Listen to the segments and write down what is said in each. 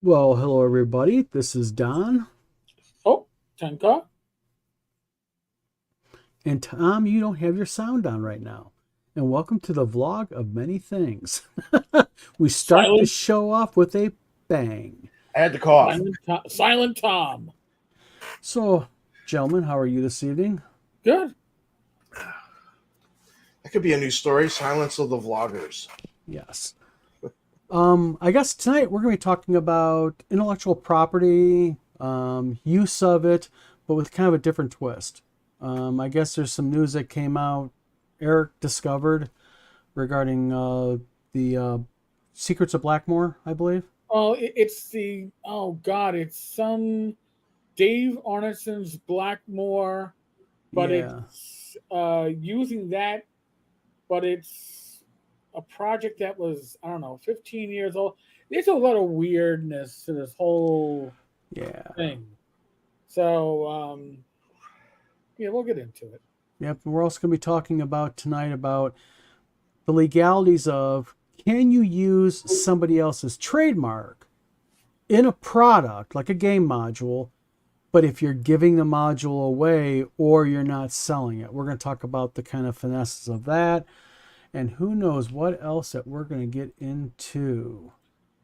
Well, hello everybody. This is Don. Oh, Tenka. And Tom, you don't have your sound on right now. And welcome to the vlog of many things. We start the Silent, show off with a bang. I had to cough. Silent Tom. So, gentlemen, how are you this evening? Good. That could be a new story. Silence of the Vloggers. Yes. I guess tonight we're going to be talking about intellectual property, use of it, but with kind of a different twist. I guess there's some news that came out, Eric discovered regarding the Secrets of Blackmore, I believe. Oh, it's the God, it's some Dave Arneson's Blackmore, but Yeah. it's using that, but it's a project that was, I don't know, 15 years old. There's a lot of weirdness to this whole Yeah. thing. So yeah, we'll get into it. Yep. We're also going to be talking about tonight about the legalities of, can you use somebody else's trademark in a product like a game module, but if you're giving the module away or you're not selling it. We're going to talk about the kind of finesses of that, and who knows what else that we're going to get into.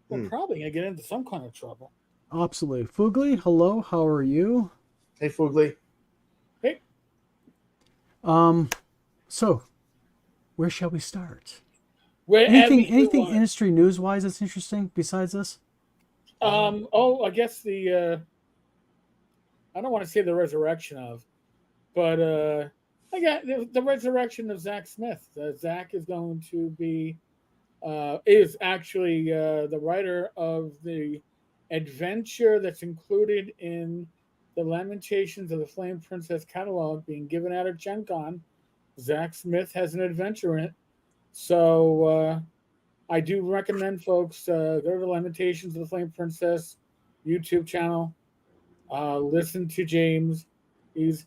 We're probably gonna get into some kind of trouble. Absolutely. Fugly, hello, how are you? Hey, Foogly. Hey, So where shall we start? wherever you Anything want. industry news wise that's interesting besides this? I guess the I don't want to say the resurrection of, but I got the resurrection of Zach Smith. Zach is going to be is actually the writer of the adventure that's included in the Lamentations of the Flame Princess catalog being given out at Gen Con. Zach Smith has an adventure in it. So I do recommend folks go to the Lamentations of the Flame Princess YouTube channel. Listen to James. He's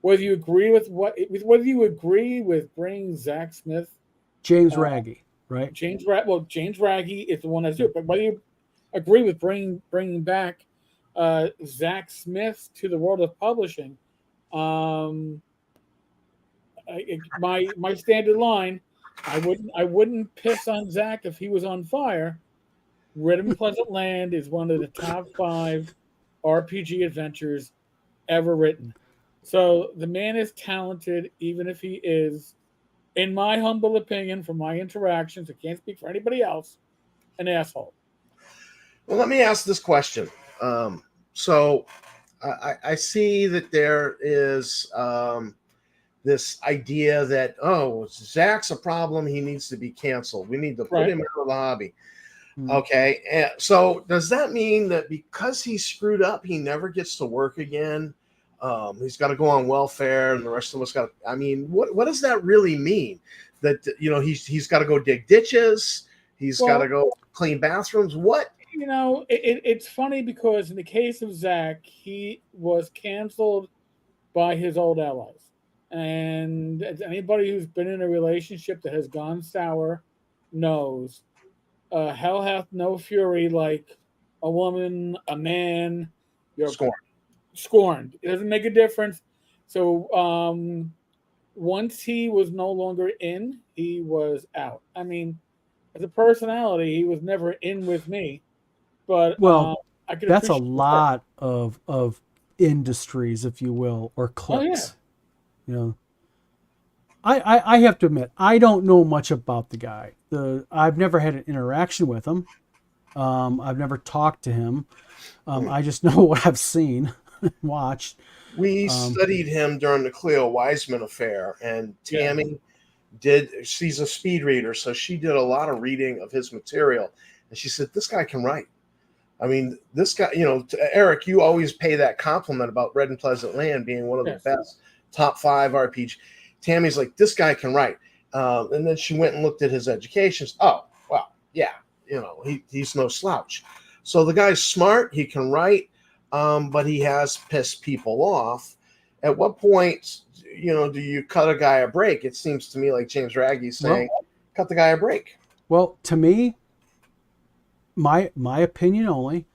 whether you agree with whether you agree with bringing Zach Smith, James uh, Raggy, right? James Raggy is the one that's doing it. But whether you agree with bringing back Zach Smith to the world of publishing, um, my standard line, I wouldn't piss on Zach if he was on fire. Rhythm Pleasant Land is one of the top 5 RPG adventures ever written. So the man is talented, even if he is, in my humble opinion, from my interactions, I can't speak for anybody else, an asshole. Well, let me ask this question. So I see that there is this idea that, Zach's a problem. He needs to be canceled. We need to put Right? him out of the hobby. Mm. Okay. So does that mean that because he screwed up, he never gets to work again? He's got to go on welfare, and the rest of us got. I mean, what does that really mean? That he's got to go dig ditches, he's got to Well, go clean bathrooms. What? it's funny because in the case of Zach, he was canceled by his old allies. And anybody who's been in a relationship that has gone sour knows hell hath no fury like a woman, a man. You're Scorn. scorned. It doesn't make a difference. So once he was no longer in, he was out. I mean, as a personality, he was never in with me, but Well, I could that's a appreciate the work. lot of industries, if you will, or Oh yeah, cliques. You know, I have to admit, I don't know much about the guy. I've never had an interaction with him. I've never talked to him. I just know what I've seen, watched. We Um, studied him during the Cleo Wiseman affair, and yeah. Tammy did. She's a speed reader, so she did a lot of reading of his material, and she said, "This guy can write." I mean, this guy, Eric, you always pay that compliment about Red and Pleasant Land being one of the Yes. best top 5 RPG. Tammy's like, this guy can write. And then she went and looked at his education. Oh, well, yeah, he's no slouch. So the guy's smart. He can write, but he has pissed people off. At what point, do you cut a guy a break? It seems to me like James Raggy's well, saying, cut the guy a break. well, to me, my opinion only.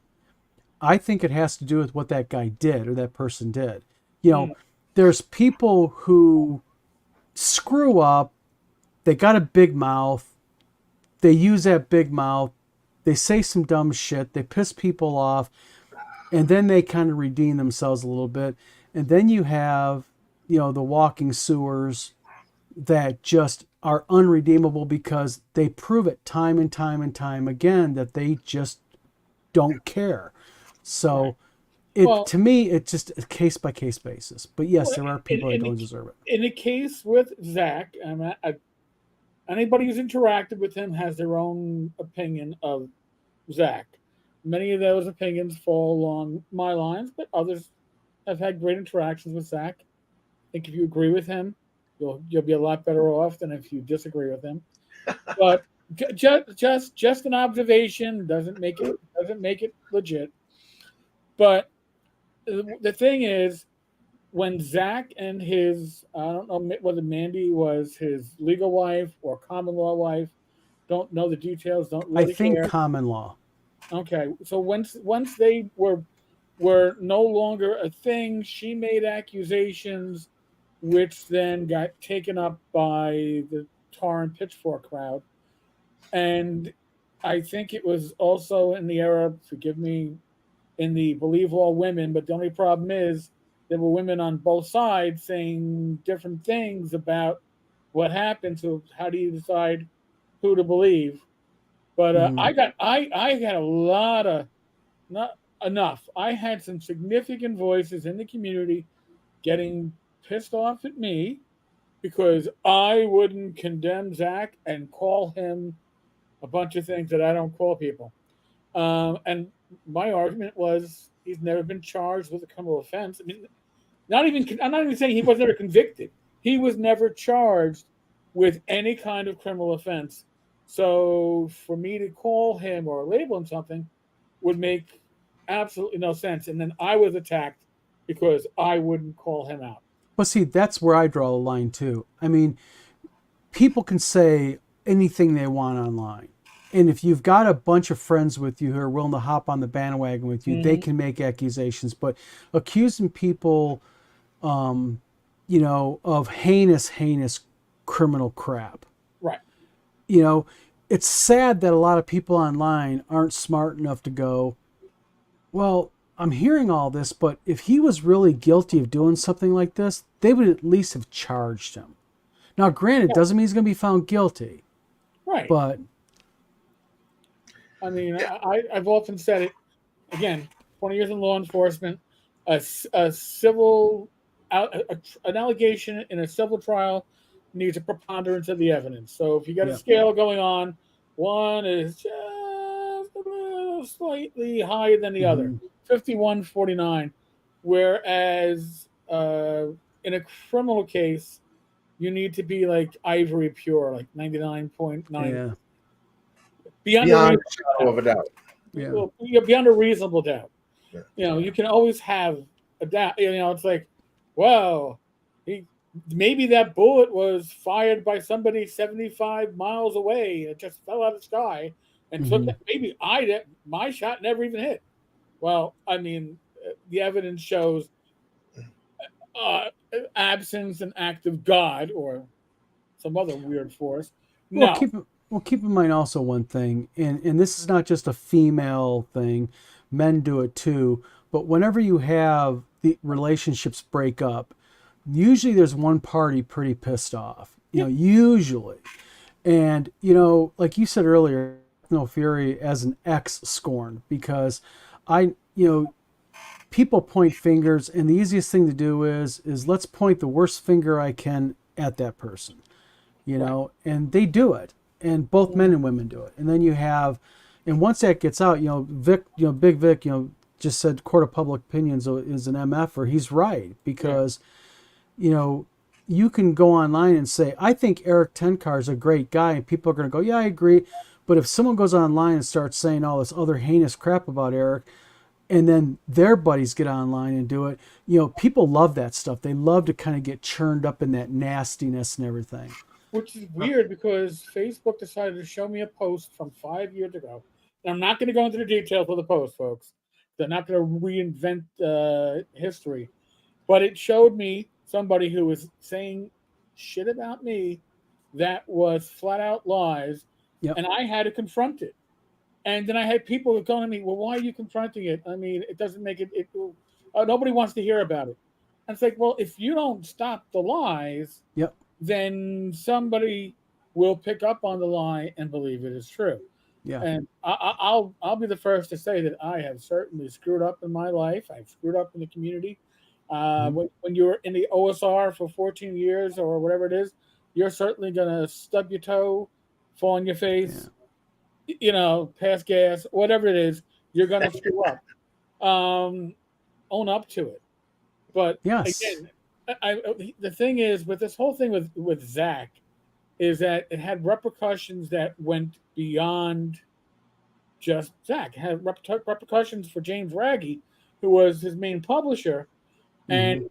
I think it has to do with what that guy did or that person did. You know, Mm. there's people who screw up. They got a big mouth. They use that big mouth. They say some dumb shit. They piss people off, and then they kind of redeem themselves a little bit. And then you have, the walking sewers that just are unredeemable because they prove it time and time and time again that they just don't care. Right. So it, Well, to me, it's just a case by case basis. But yes, well, there are people that don't deserve it. in the case with Zach, anybody who's interacted with him has their own opinion of Zach. Many of those opinions fall along my lines, but others have had great interactions with Zach. I think if you agree with him, you'll be a lot better off than if you disagree with him. But just an observation doesn't make it legit. But the thing is, when Zach and his, I don't know whether Mandy was his legal wife or common law wife, don't know the details, don't I really think care. common law. Okay, so once they were no longer a thing, she made accusations, which then got taken up by the tar and pitchfork crowd, and I think it was also in the era. Forgive me, in the believe all women, but the only problem is there were women on both sides saying different things about what happened. So how do you decide who to believe? But Mm-hmm. I got a lot of, not enough. I had some significant voices in the community getting pissed off at me because I wouldn't condemn Zach and call him a bunch of things that I don't call people. And my argument was he's never been charged with a criminal offense. I mean, I'm not even saying he was never convicted. He was never charged with any kind of criminal offense. So for me to call him or label him something would make absolutely no sense. And then I was attacked because I wouldn't call him out. But see, that's where I draw the line too. I mean, people can say anything they want online. And if you've got a bunch of friends with you who are willing to hop on the bandwagon with you, they Mm-hmm. can make accusations. But accusing people, of heinous criminal crap, Right. you know, it's sad that a lot of people online aren't smart enough to go, well, I'm hearing all this, but if he was really guilty of doing something like this, they would at least have charged him. Now, granted, Yeah. doesn't mean he's going to be found guilty, Right. but I mean, Yeah. I've often said it. Again, 20 years in law enforcement, a civil an allegation in a civil trial needs a preponderance of the evidence. So if you got a yeah. scale going on, one is just a little slightly higher than the other, Mm-hmm. 51-49. Whereas in a criminal case, you need to be like ivory pure, like 99.9, Yeah. beyond a Beyond reasonable a shadow of a doubt. Yeah. well, beyond a reasonable doubt. Yeah. You can always have a doubt. It's like, well, maybe that bullet was fired by somebody 75 miles away. It just fell out of the sky and took Mm-hmm. it. Maybe my shot never even hit. Well, I mean, the evidence shows uh, absence and act of God or some other weird force. Well, No. keep in mind also one thing, and this is not just a female thing. Men do it too. But whenever you have the relationships break up, usually there's one party pretty pissed off. Yeah. Usually. And, like you said earlier, no Fury as an ex scorned because people point fingers, and the easiest thing to do is let's point the worst finger I can at that person, Right. and they do it, and both men and women do it, and then you have, and once that gets out, Vic, Big Vic, just said court of public opinions is an MF, or he's right because, you can go online and say I think Eric Tenkar is a great guy, and people are going to go, yeah, I agree, but if someone goes online and starts saying all this other heinous crap about Eric, and then their buddies get online and do it, people love that stuff. They love to kind of get churned up in that nastiness and everything. Which is weird because Facebook decided to show me a post from 5 years ago And I'm not going to go into the details of the post, folks. They're not going to reinvent history, but it showed me somebody who was saying shit about me that was flat out lies, Yep. and I had to confront it. And then I had people going to me, "Well, why are you confronting it? I mean, it doesn't make it. Nobody wants to hear about it." And it's like, well, if you don't stop the lies, Yep. then somebody will pick up on the lie and believe it is true. Yeah. And I'll be the first to say that I have certainly screwed up in my life. I've screwed up in the community. When you're in the OSR for 14 years or whatever it is, you're certainly gonna stub your toe, fall on your face, pass gas, whatever it is, you're gonna screw up. Own up to it. But Yes. again, the thing is with this whole thing with Zach is that it had repercussions that went beyond just Zach. It had repercussions for James Raggy, who was his main publisher, and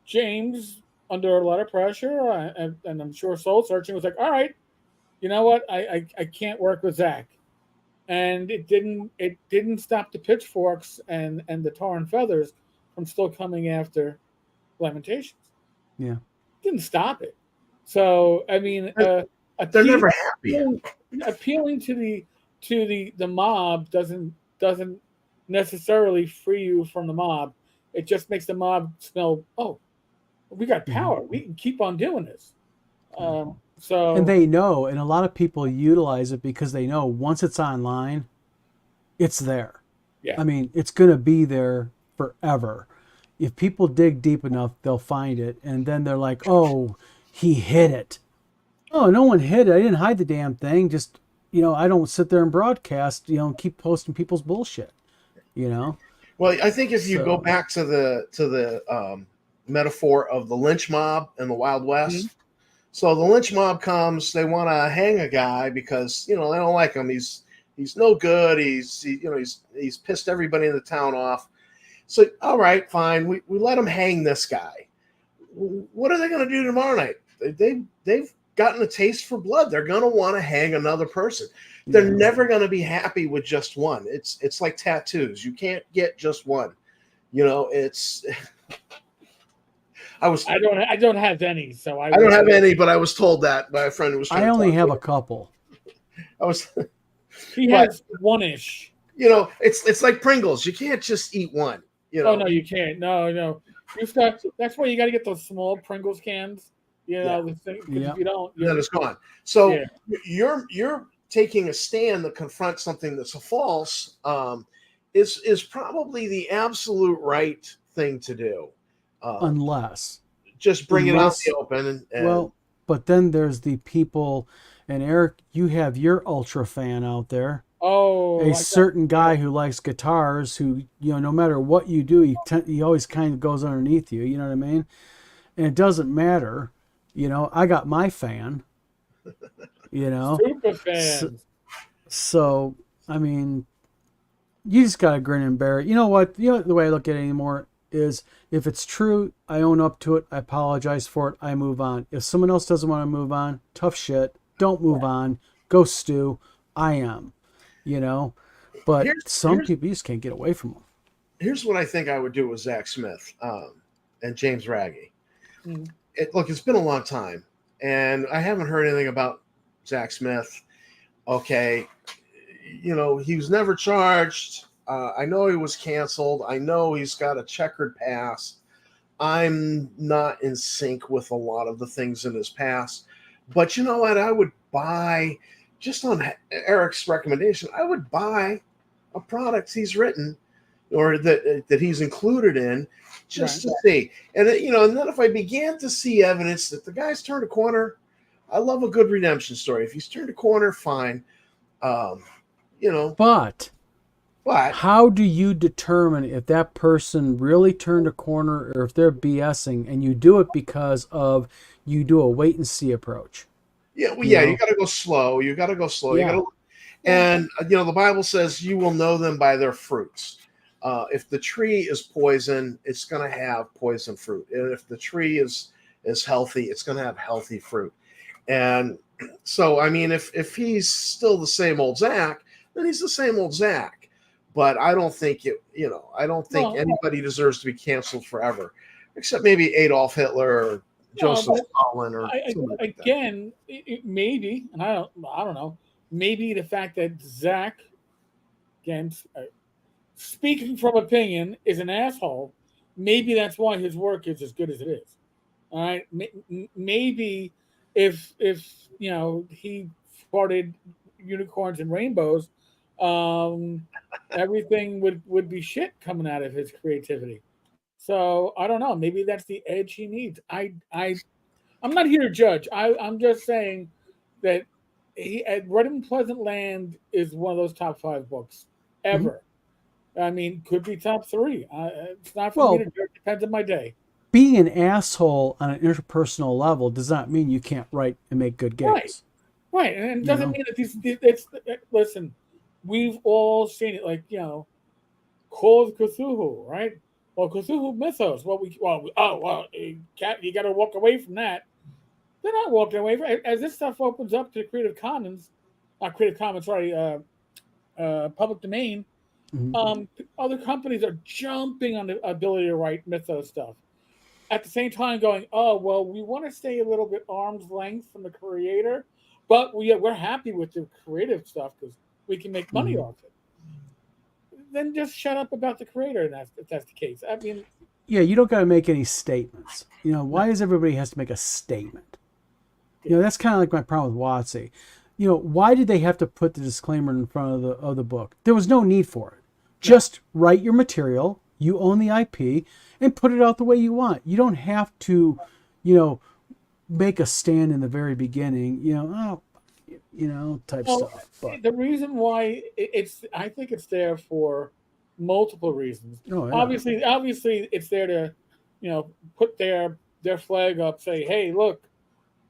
James, under a lot of pressure, and I'm sure soul searching, was like, "All right, you know what? I can't work with Zach," and it didn't stop the pitchforks and the tar and feathers from still coming after Lamentations. Yeah. Didn't stop it. So I mean, they're never happy. appealing to the mob doesn't necessarily free you from the mob. It just makes the mob smell. Oh, we got power. We can keep on doing this. So And they know, and a lot of people utilize it because they know once it's online, it's there. Yeah. I mean, it's going to be there forever. If people dig deep enough, they'll find it, and then they're like, "Oh, he hid it." Oh, no one hid it. I didn't hide the damn thing. Just, I don't sit there and broadcast, and keep posting people's bullshit. Well, I think if you go back to the metaphor of the lynch mob in the Wild West, so the lynch mob comes, they want to hang a guy because they don't like him. He's no good. He's pissed everybody in the town off. So all right, fine, we let him hang this guy. What are they going to do tomorrow night? They've gotten a taste for blood. They're going to want to hang another person. They're never going to be happy with just one. It's like tattoos. You can't get just one. It's. I don't have any, so I don't have any, but I was told that by a friend who was. I only have a couple. He has one-ish. It's like Pringles. You can't just eat one. Oh no, you can't. No. That's why you got to get those small Pringles cans. The thing. If you don't, then it's gone. So you're taking a stand to confront something that's a false. Is probably the absolute right thing to do. Unless just bring it out in the open. Well, but then there's the people, and Eric, you have your ultra fan out there. Oh, a certain guy who likes guitars, who no matter what you do, he always kind of goes underneath you. You know what I mean? And it doesn't matter. I got my fan. Super fans. So I mean, you just gotta grin and bear it. You know what? The way I look at it anymore is if it's true, I own up to it. I apologize for it. I move on. If someone else doesn't want to move on, tough shit. Don't move on. Go stew. I am. But some people, you just can't get away from them. Here's what I think I would do with Zach Smith and James Raggy. It's been a long time, and I haven't heard anything about Zach Smith. Okay, he was never charged. I know he was canceled. I know he's got a checkered past. I'm not in sync with a lot of the things in his past. But you know what? I would buy, just on Eric's recommendation, I would buy a product he's written or that he's included in just to see. And, and then if I began to see evidence that the guy's turned a corner, I love a good redemption story. If he's turned a corner, fine. But how do you determine if that person really turned a corner or if they're BSing, and you do it because of you do a wait and see approach? Yeah, you got to go slow. You got to go slow. Yeah. And the Bible says you will know them by their fruits. If the tree is poison, it's going to have poison fruit. And if the tree is healthy, it's going to have healthy fruit. And so, I mean, if he's still the same old Zach, then he's the same old Zach. But I don't think I don't think No. anybody deserves to be canceled forever, except maybe Adolf Hitler or Joseph Stalin or something like that. Again, maybe, and I don't know. Maybe the fact that Zach, again, speaking from opinion, is an asshole. Maybe that's why his work is as good as it is. All right, maybe if he farted unicorns and rainbows, everything would be shit coming out of his creativity. So I don't know. Maybe that's the edge he needs. I'm not here to judge. I'm just saying that Red and Pleasant Land is one of those top 5 books ever. I mean, could be top 3. It's not for me to judge. Depends on my day. Being an asshole on an interpersonal level does not mean you can't write and make good games. Right. And it doesn't mean that listen, we've all seen it. Like, Call of Cthulhu, right? Well, Cthulhu mythos. You got to walk away from that. They're not walking away from it. As this stuff opens up to Creative Commons, not Creative Commons, sorry, public domain. Other companies are jumping on the ability to write mythos stuff. At the same time, going, oh well, we want to stay a little bit arm's length from the creator, but we're happy with the creative stuff because we can make money off it. Then just shut up about the creator, if that's the case. I mean, yeah, you don't got to make any statements. Why does everybody has to make a statement? That's kind of like my problem with WotC. Why did they have to put the disclaimer in front of the book? There was no need for it. Just write your material. You own the IP, and put it out the way you want. You don't have to, make a stand in the very beginning. Type stuff. But the reason why I think it's there for multiple reasons. Oh, yeah. Obviously, it's there to, put their flag up, say, hey, look,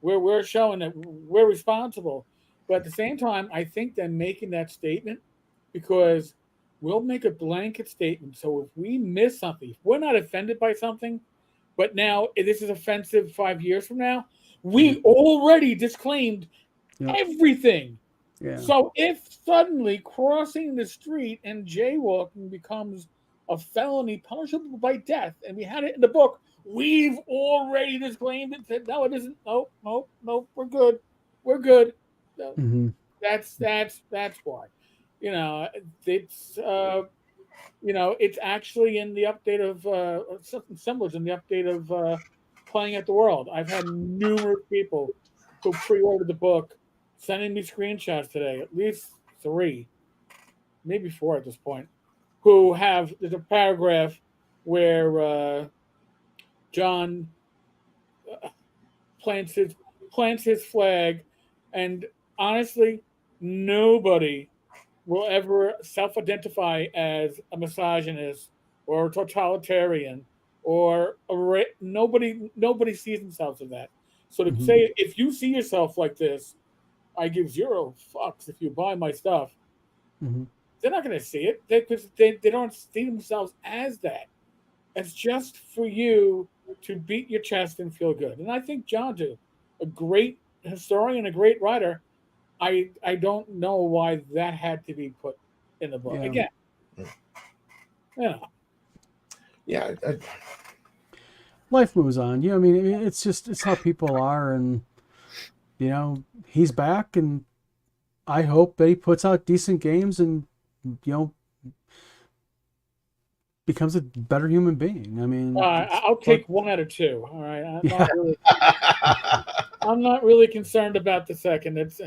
we're showing that we're responsible. But at the same time, I think they're making that statement because we'll make a blanket statement. So if we miss something, if we're not offended by something, but now this is offensive 5 years from now, we already disclaimed everything. Yeah. So if suddenly crossing the street and jaywalking becomes a felony punishable by death, and we had it in the book, we've already disclaimed it. Said no, it isn't. No, we're good. We're good. That's why. It's it's actually in the update of something similar in the update of Playing at the World. I've had numerous people who pre-ordered the book sending me screenshots today, at least 3, maybe 4 at this point, who there's a paragraph where John plants his flag, and honestly, nobody will ever self-identify as a misogynist or a totalitarian or nobody sees themselves as that. So to say, if you see yourself like this, I give 0 fucks if you buy my stuff. They're not going to see it because they don't see themselves as that. It's just for you to beat your chest and feel good. And I think John's a great historian, a great writer. I don't know why that had to be put in the book. Again, Yeah. Life moves on. It's how people are, and he's back, and I hope that he puts out decent games and becomes a better human being. I mean, I'll take 1 out of 2. All right, I'm not really concerned about the second. It's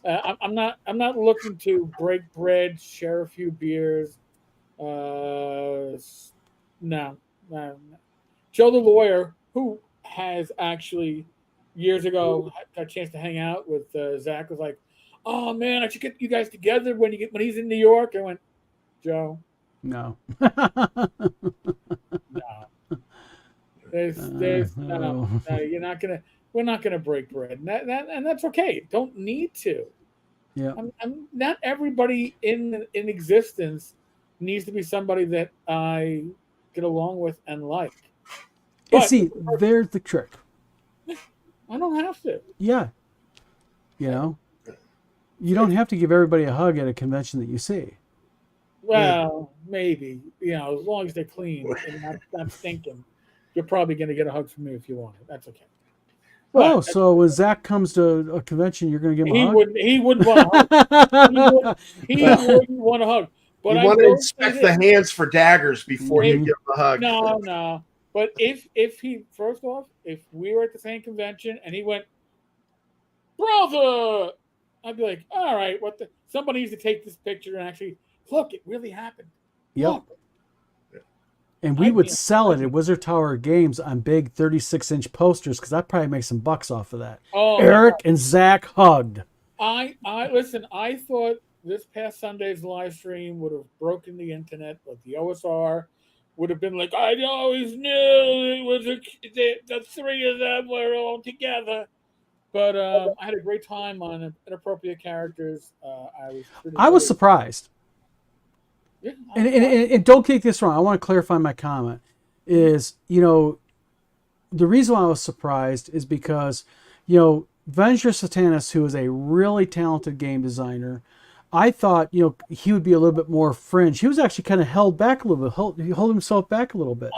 I'm not looking to break bread, share a few beers. No. Joe the lawyer, who has actually years ago got a chance to hang out with Zach, was like, "Oh man, I should get you guys together when he's in New York." I went, "Joe, no, no. There's no. You're not gonna. We're not gonna break bread, and that's okay. Don't need to. Yeah. Not everybody in existence needs to be somebody that I get along with and like. And see, there's the trick. I don't have to. Yeah. You don't have to give everybody a hug at a convention that you see. Well, maybe, as long as they're clean and not stinking, you're probably going to get a hug from me if you want it. That's okay. Oh, But so when Zach comes to a convention, you're going to give him a hug? he wouldn't want a hug. He wouldn't want a hug. But You I want to will say inspect the this. hands for daggers before you Mhm. give the hug. No. But if he first off, if we were at the same convention and he went, brother, I'd be like, all right, what the? Somebody needs to take this picture and actually look. It really happened. Yep. Look. And we I'd would be sell it impressed. at Wizard Tower Games on big 36-inch posters because I'd probably make some bucks off of that. Oh, my Eric God. and Zach hugged. I listen. I thought this past Sunday's live stream would have broken the internet, but the OSR would have been like, I always knew it was the three of them were all together. But I had a great time on inappropriate characters. I was surprised. Yeah, And don't take this wrong. I want to clarify my comment. Is, the reason why I was surprised is because, Venger Satanis, who is a really talented game designer, I thought, he would be a little bit more fringe. He was actually kind of held back a little bit, he held himself back a little bit.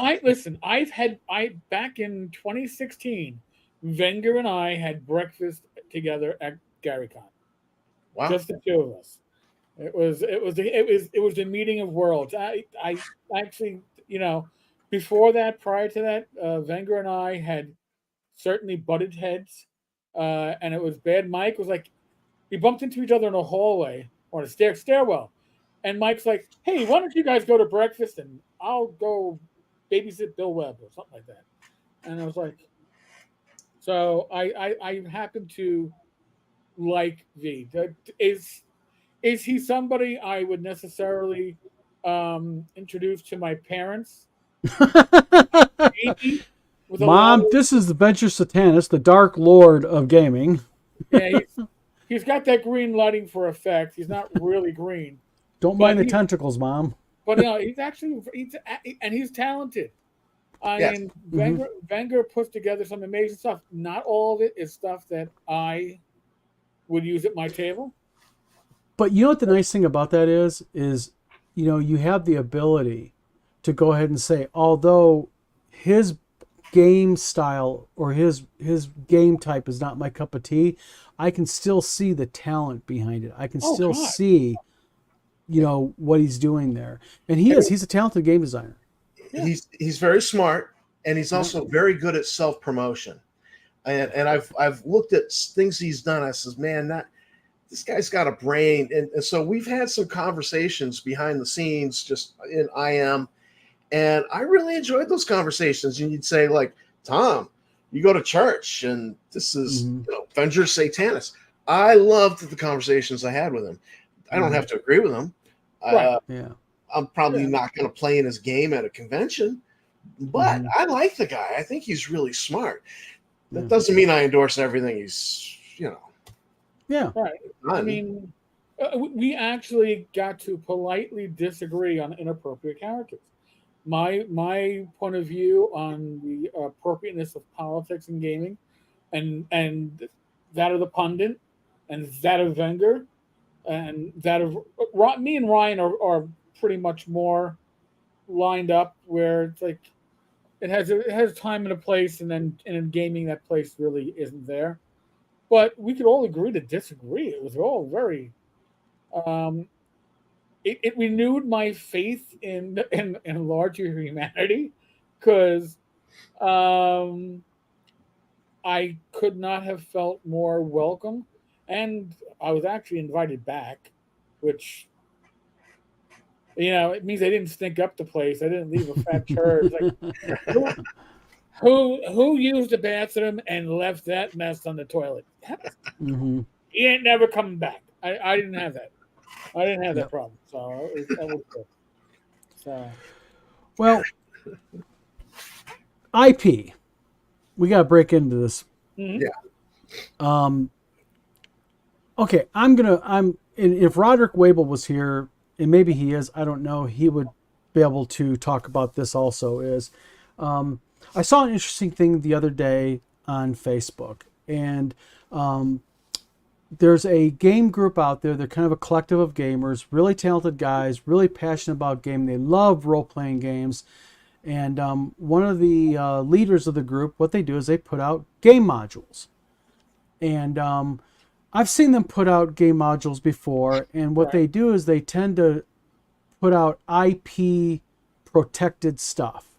Back in 2016, Wenger and I had breakfast together at GaryCon. Wow. Just the two of us. It was the meeting of worlds. I actually, before that, prior to that, Wenger and I had certainly butted heads, and it was bad. Mike was like, we bumped into each other in a hallway or a stairwell, and Mike's like, "Hey, why don't you guys go to breakfast and I'll go babysit Bill Webb or something like that." And I was like, so I happen to like V. Is he somebody I would necessarily introduce to my parents? Maybe, with a lot Mom, of- this is the Venger Satanis, the Dark Lord of gaming. yeah, he's got that green lighting for effect. He's not really green, Don't But mind the he- tentacles, Mom. but he's talented. I Yes. mean, Wenger puts together some amazing stuff. Not all of it is stuff that I would use at my table. But you know what the nice thing about that is, you have the ability to go ahead and say, although his game style or his game type is not my cup of tea, I can still see the talent behind it. I can still God. see, what he's doing there. And he's a talented game designer. Yeah. He's very smart, and he's also very good at self promotion. And I've looked at things he's done. I says, man, this guy's got a brain. And so we've had some conversations behind the scenes, just in IM, and I really enjoyed those conversations. And you'd say, like, Tom, you go to church, and this is Venger Satanis. I loved the conversations I had with him. I don't have to agree with him. Right. Yeah. I'm probably not going to play in his game at a convention, but I like the guy. I think he's really smart. That doesn't mean I endorse everything he's, Yeah. Right. I mean, we actually got to politely disagree on inappropriate characters. My point of view on the appropriateness of politics and gaming, and that of the pundit, and that of Wenger, and that of me and Ryan are pretty much more lined up, where it's like it has time and a place, and then in gaming that place really isn't there. But we could all agree to disagree. It was all very. It renewed my faith in larger humanity, because I could not have felt more welcome, and I was actually invited back, which it means I didn't stink up the place. I didn't leave a fat turd. Like, who used the bathroom and left that mess on the toilet? He ain't never coming back. I didn't have that. I didn't have that problem. So that was good. So, Well, IP. We got to break into this. Yeah. Okay, and if Roderick Wabel was here, and maybe he is, I don't know, he would be able to talk about this also. I saw an interesting thing the other day on Facebook, and there's a game group out there. They're kind of a collective of gamers, really talented guys, really passionate about gaming. They love role-playing games. And one of the leaders of the group, what they do is they put out game modules. And I've seen them put out game modules before. And what Right. they do is they tend to put out IP protected stuff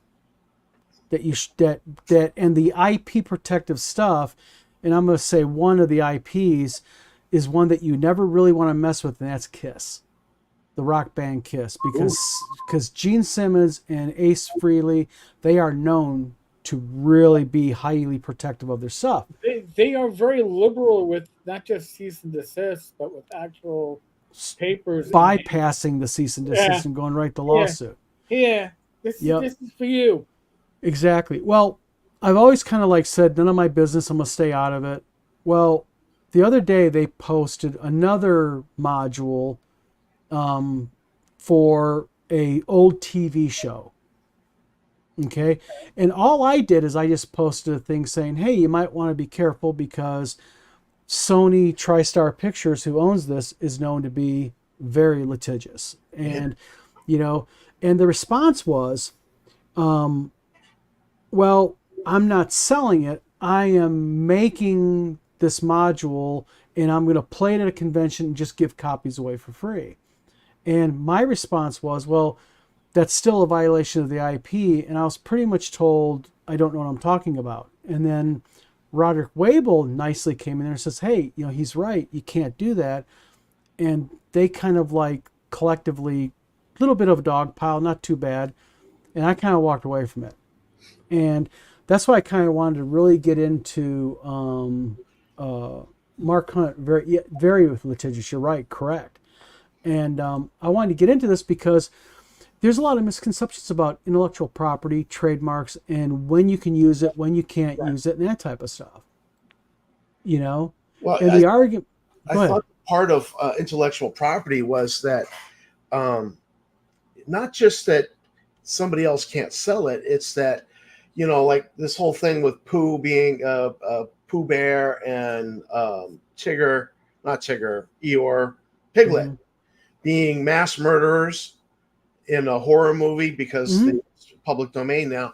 that you that and the IP protective stuff, and I'm going to say one of the IPs is one that you never really want to mess with, and that's Kiss, the rock band Kiss, because Gene Simmons and Ace Frehley, they are known to really be highly protective of their stuff. They are very liberal with not just cease and desist, but with actual papers. Bypassing the cease and desist Yeah. and going right to Yeah. lawsuit. Yeah, this Yep. this is for you. Exactly. Well, I've always kind of like said, none of my business, I'm going to stay out of it. Well, the other day they posted another module for a old TV show. Okay. And all I did is I just posted a thing saying, hey, you might want to be careful because Sony TriStar Pictures, who owns this, is known to be very litigious. And, you know, and the response was, well, I'm not selling it. I am making this module and I'm going to play it at a convention and just give copies away for free. And my response was, well, that's still a violation of the IP. And I was pretty much told, I don't know what I'm talking about. And then Roderick Wable nicely came in there and says, hey, you know, he's right. You can't do that. And they kind of like collectively, a little bit of a dog pile, not too bad. And I kind of walked away from it. And that's why I kind of wanted to really get into Mark Hunt, very litigious. You're right, correct. And I wanted to get into this because there's a lot of misconceptions about intellectual property, trademarks, and when you can use it, when you can't use it, and that type of stuff. You know, Well, and the argument. I thought part of intellectual property was that not just that somebody else can't sell it, it's that, you know, like this whole thing with Pooh being Pooh Bear and Tigger, not Tigger, Eeyore, Piglet, being mass murderers in a horror movie because it's public domain now.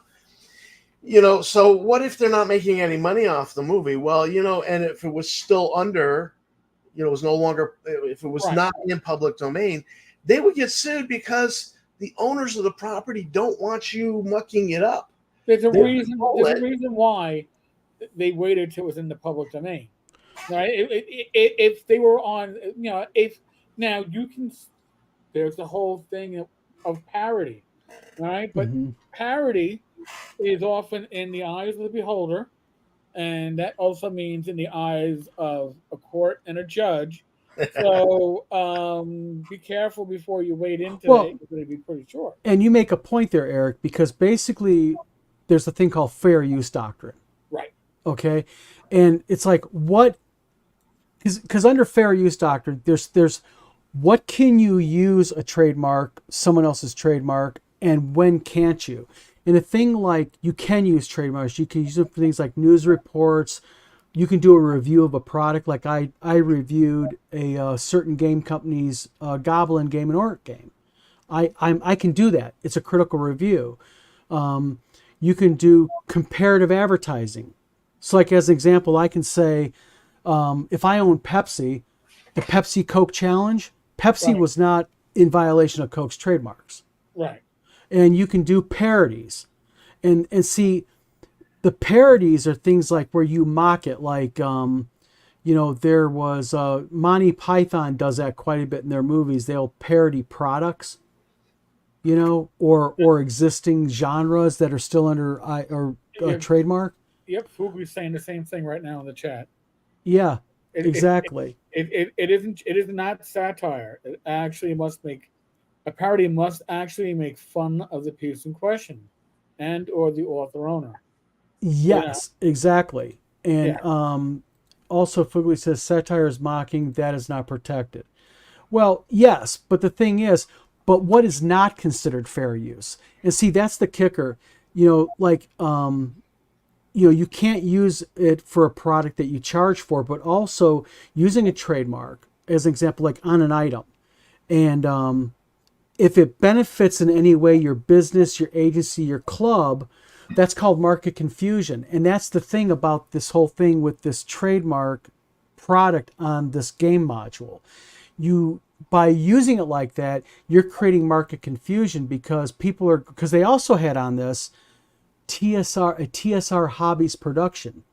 You know, so what if they're not making any money off the movie? Well, you know, and if it was still under, you know, it was no longer, if it was not in public domain, they would get sued because the owners of the property don't want you mucking it up. There's a reason why they waited till it was in the public domain, right? If they were on, you know, if now you can, there's the whole thing of parody, right? But parody is often in the eyes of the beholder, and that also means in the eyes of a court and a judge. So be careful before you wade into it. It's going to be pretty short. And you make a point there, Eric, because basically there's a thing called fair use doctrine. Right. Okay. And it's like, what, because under fair use doctrine, there's what can you use a trademark, someone else's trademark, and when can't you? And a thing like you can use trademarks, you can use them for things like news reports. You can do a review of a product. Like I reviewed a certain game company's Goblin Game and Orc game. I can do that. It's a critical review. You can do comparative advertising. So like as an example, I can say, if I own Pepsi, the Pepsi Coke Challenge, Pepsi was not in violation of Coke's trademarks. Right. And you can do parodies. And see, the parodies are things like where you mock it, like, you know, there was Monty Python does that quite a bit in their movies. They'll parody products, you know, or existing genres that are still under a trademark. Yep, Fugu's saying the same thing right now in the chat. Yeah, exactly. It is not satire. It actually must make a parody must actually make fun of the piece in question, and or the author owner. Yes, exactly. And also Fugly says satire is mocking, that is not protected. Well, yes, but the thing is, but what is not considered fair use? And see, that's the kicker. You know, like you can't use it for a product that you charge for, but also using a trademark as an example, like on an item. And if it benefits in any way your business, your agency, your club, that's called market confusion. And that's the thing about this whole thing with this trademark product on this game module. By using it like that, you're creating market confusion because because they also had on this a TSR Hobbies production.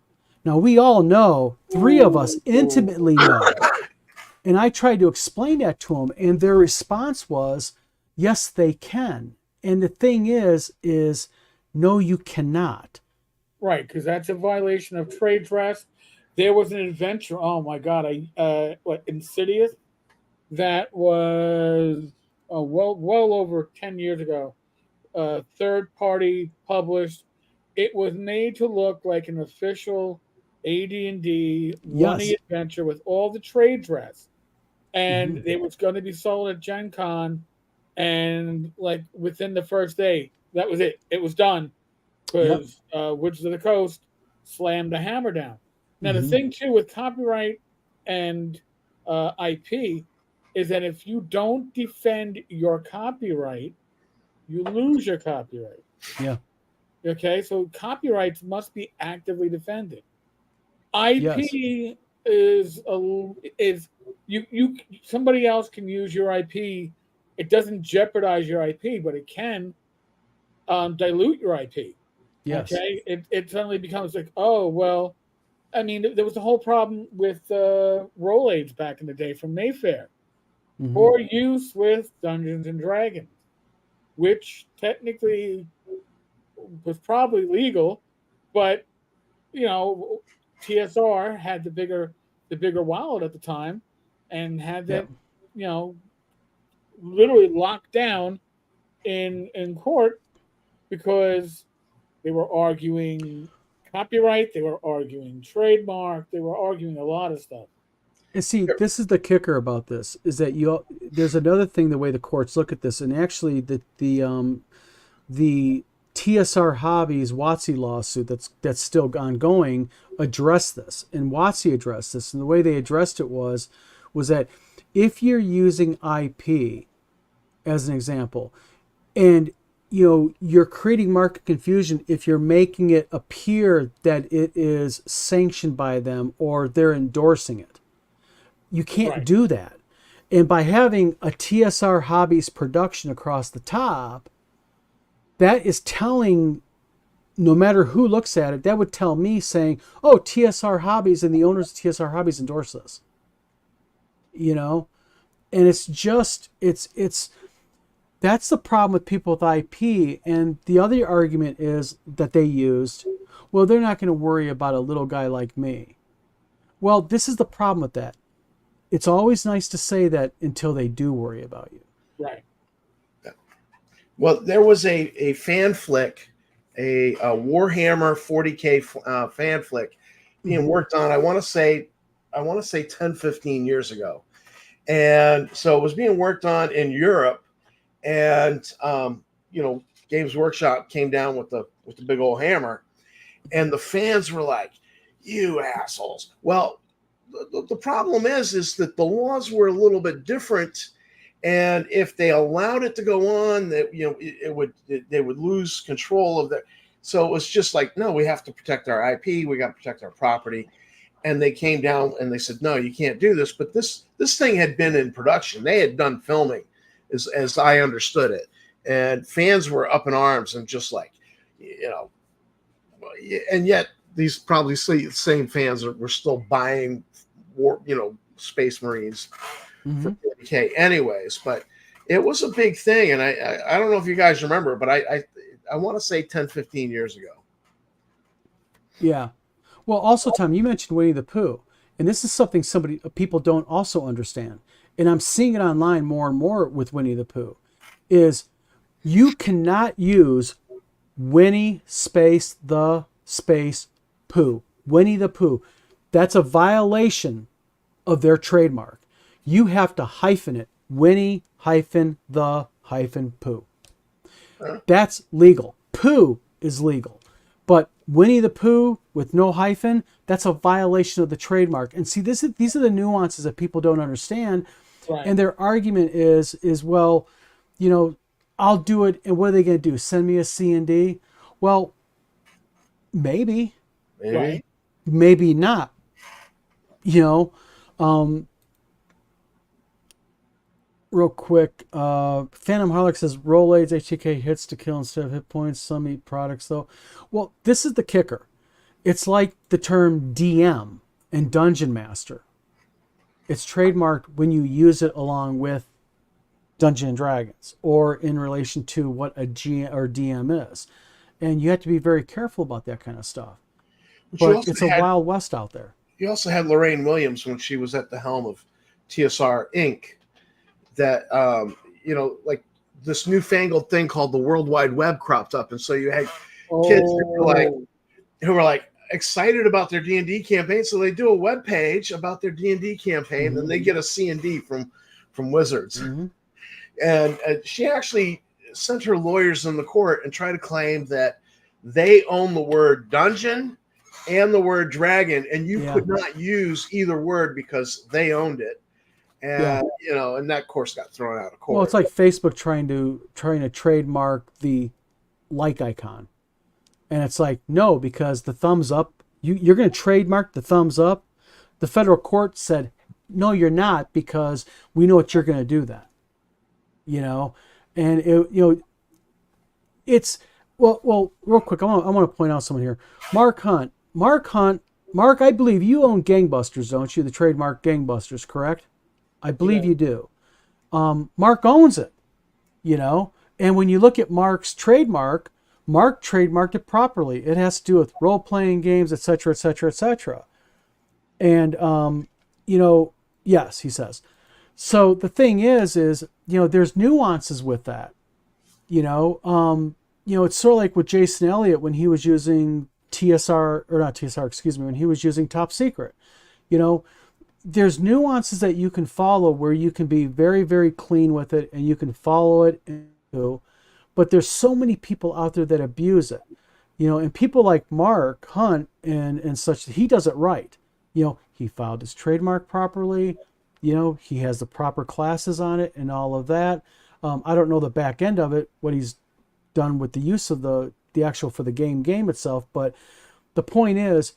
Now we all know, three of us intimately know, and I tried to explain that to them, and their response was, yes, they can. And the thing is no, you cannot. Right, because that's a violation of trade dress. There was an adventure. Oh my God! Insidious? That was well over 10 years ago. Third party published. It was made to look like an official AD&D Yes. running adventure with all the trade dress, and Mhm. it was going to be sold at Gen Con, and like within the first day, that was it. It was done Yep. because Wizards of the Coast slammed the hammer down. Now the Hmm. thing too with copyright and IP is that if you don't defend your copyright, you lose your copyright. Yeah. Okay, so copyrights must be actively defended. Yes. IP is you somebody else can use your IP. It doesn't jeopardize your IP, but it can dilute your IP. Yes. Okay, it suddenly becomes like, oh well. I mean, there was a whole problem with Rolaids back in the day from Mayfair, Hmm. or use with Dungeons and Dragons, which technically was probably legal, but you know, TSR had the bigger wallet at the time, and had Yep. that literally locked down in court because they were arguing copyright, they were arguing trademark, they were arguing a lot of stuff. And see, this is the kicker about this is that there's another thing the way the courts look at this, and actually the TSR Hobbies WotC lawsuit that's still ongoing addressed this, and WotC addressed this, and the way they addressed it was that if you're using IP as an example, and you're creating market confusion if you're making it appear that it is sanctioned by them or they're endorsing it. You can't Right. do that. And by having a TSR Hobbies production across the top, that is telling, no matter who looks at it, that would tell me saying, oh, TSR Hobbies and the owners of TSR Hobbies endorse this. And it's that's the problem with people with IP. And the other argument is that they used, well, they're not going to worry about a little guy like me. Well, this is the problem with that. It's always nice to say that until they do worry about you. Right. Well, there was a fan flick, a Warhammer 40K fan flick being worked on. I want to say 10, 15 years ago. And so it was being worked on in Europe, and Games Workshop came down with the big old hammer, and the fans were like, "You assholes!" Well, the problem is that the laws were a little bit different, and if they allowed it to go on, that they would lose control of that. So it was just like, no, we have to protect our IP, we got to protect our property. And they came down and they said, no, you can't do this. But this thing had been in production. They had done filming, as I understood it. And fans were up in arms and just like, and yet these probably same fans were still buying Space Marines for 40K anyways. But it was a big thing. And I don't know if you guys remember, but I want to say 10, 15 years ago. Yeah. Well, also, Tom, you mentioned Winnie the Pooh, and this is something people don't also understand, and I'm seeing it online more and more with Winnie the Pooh, is you cannot use Winnie space the space Pooh. Winnie the Pooh. That's a violation of their trademark. You have to hyphen it. Winnie hyphen the hyphen Pooh. That's legal. Pooh is legal. But Winnie the Pooh with no hyphen, that's a violation of the trademark. And see, these are the nuances that people don't understand. Right. And their argument is well, I'll do it. And what are they going to do? Send me a C&D? Well, maybe, Right. maybe not. Real quick, Phantom Harlock says Rolaids HTK hits to kill instead of hit points. Some eat products though. Well, this is the kicker. It's like the term DM and Dungeon Master. It's trademarked when you use it along with Dungeons and Dragons or in relation to what a GM or DM is. And you have to be very careful about that kind of stuff. But it's a wild west out there. You also had Lorraine Williams when she was at the helm of TSR Inc. That like this newfangled thing called the World Wide Web cropped up, and so you had kids who were like excited about their D&D campaign, so they do a web page about their D&D campaign, and they get a C&D from Wizards. And she actually sent her lawyers in the court and tried to claim that they own the word dungeon and the word dragon, and you could not use either word because they owned it. And and that course got thrown out of court. Well, it's like Facebook trying to trademark the like icon, and it's like no, because the thumbs up. You're going to trademark the thumbs up. The federal court said no, you're not, because we know what you're going to do that. And it's well. Real quick, I want to point out someone here. Mark Hunt. Mark, I believe you own Gangbusters, don't you? The trademark Gangbusters, correct? I believe you do. Mark owns it, and when you look at Mark's trademark, Mark trademarked it properly. It has to do with role-playing games, etc., etc., etc. And, yes, he says. So the thing is, there's nuances with that. It's sort of like with Jason Elliott when he was using when he was using Top Secret. There's nuances that you can follow where you can be very, very clean with it and you can follow it. But there's so many people out there that abuse it, and people like Mark Hunt and such, he does it right. He filed his trademark properly. He has the proper classes on it and all of that. I don't know the back end of it, what he's done with the use of the actual for the game itself. But the point is,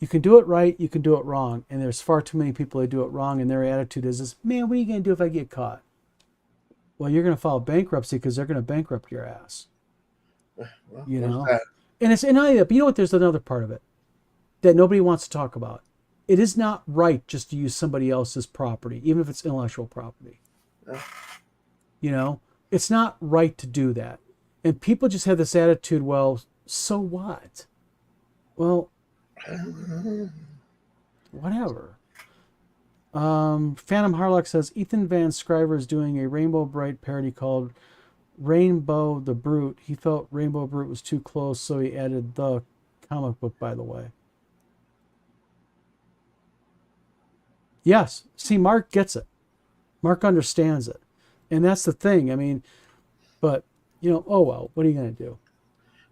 you can do it right, you can do it wrong. And there's far too many people that do it wrong, and their attitude is, man, what are you going to do if I get caught? Well, you're going to file bankruptcy because they're going to bankrupt your ass. Well, And it's not that, but you know what? There's another part of it that nobody wants to talk about. It is not right just to use somebody else's property, even if it's intellectual property. It's not right to do that. And people just have this attitude, well, so what? Well, whatever. Phantom Harlock says Ethan Van Scriver is doing a Rainbow Bright parody called Rainbow the Brute. He felt Rainbow Brute was too close, so he added the comic book, by the way. Yes. See, Mark gets it. Mark understands it. And that's the thing. I mean, but, oh well, what are you going to do?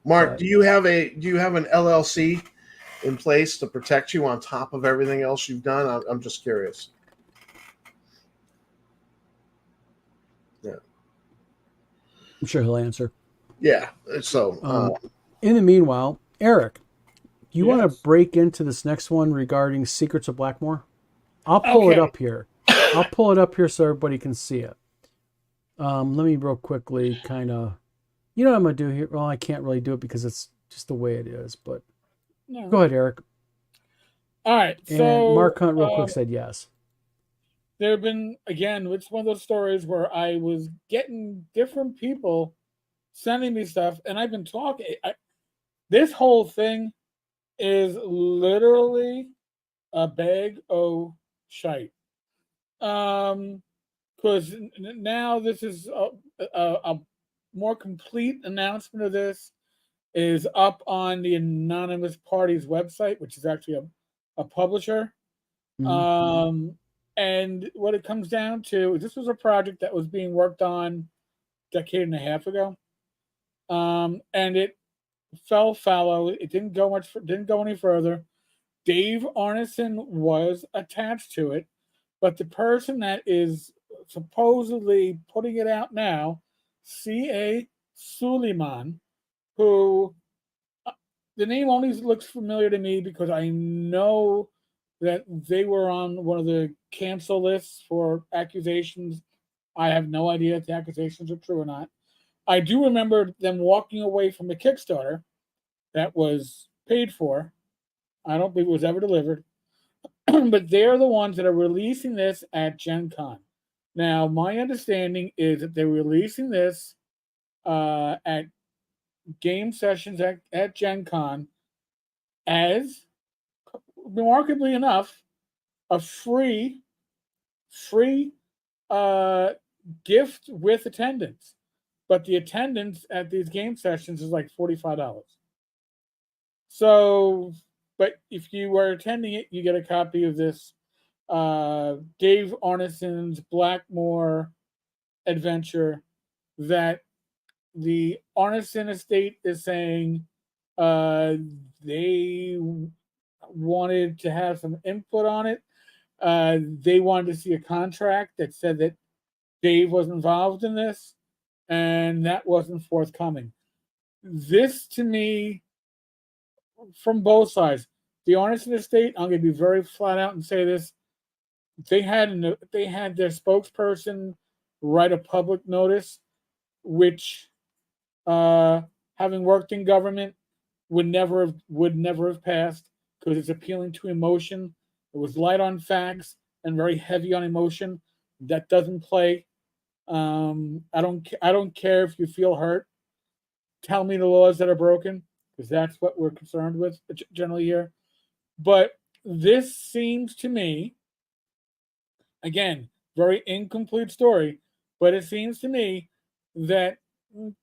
Mark, do you have an LLC in place to protect you on top of everything else you've done? I'm just curious. Yeah. I'm sure he'll answer. Yeah. So, in the meanwhile, Eric, you want to break into this next one regarding Secrets of Blackmore? I'll pull it up here. I'll pull it up here so everybody can see it. Let me real quickly kind of, what I'm going to do here? Well, I can't really do it because it's just the way it is, but go ahead, Eric. All right. And so Mark Hunt real quick said yes. There have been, again, it's one of those stories where I was getting different people sending me stuff, and I've been talking. This whole thing is literally a bag of shite. Because now this is a more complete announcement of this is up on the Anonymous Party's website, which is actually a publisher. Mm-hmm. And what it comes down to is this was a project that was being worked on a decade and a half ago. And it fell fallow. It didn't go much. Didn't go any further. Dave Arneson was attached to it, but the person that is supposedly putting it out now, C.A. Suleiman, who the name only looks familiar to me because I know that they were on one of the cancel lists for accusations. I have no idea if the accusations are true or not. I do remember them walking away from a Kickstarter that was paid for. I don't believe it was ever delivered, but they're the ones that are releasing this at Gen Con. Now, my understanding is that they're releasing this at game sessions at Gen Con as, remarkably enough, a free uh, gift with attendance. But the attendance at these game sessions is like $45. So, but if you were attending it, you get a copy of this Dave Arneson's Blackmore adventure that the Arneson estate is saying they wanted to have some input on it. They wanted to see a contract that said that Dave was involved in this, and that wasn't forthcoming. This, to me, from both sides, the Arneson estate, I'm going to be very flat out and say this: they had their spokesperson write a public notice, which, having worked in government, would never have passed because it's appealing to emotion. It was light on facts and very heavy on emotion. That doesn't play. I don't care if you feel hurt. Tell me the laws that are broken because that's what we're concerned with generally here. But this seems to me, again, very incomplete story, but it seems to me that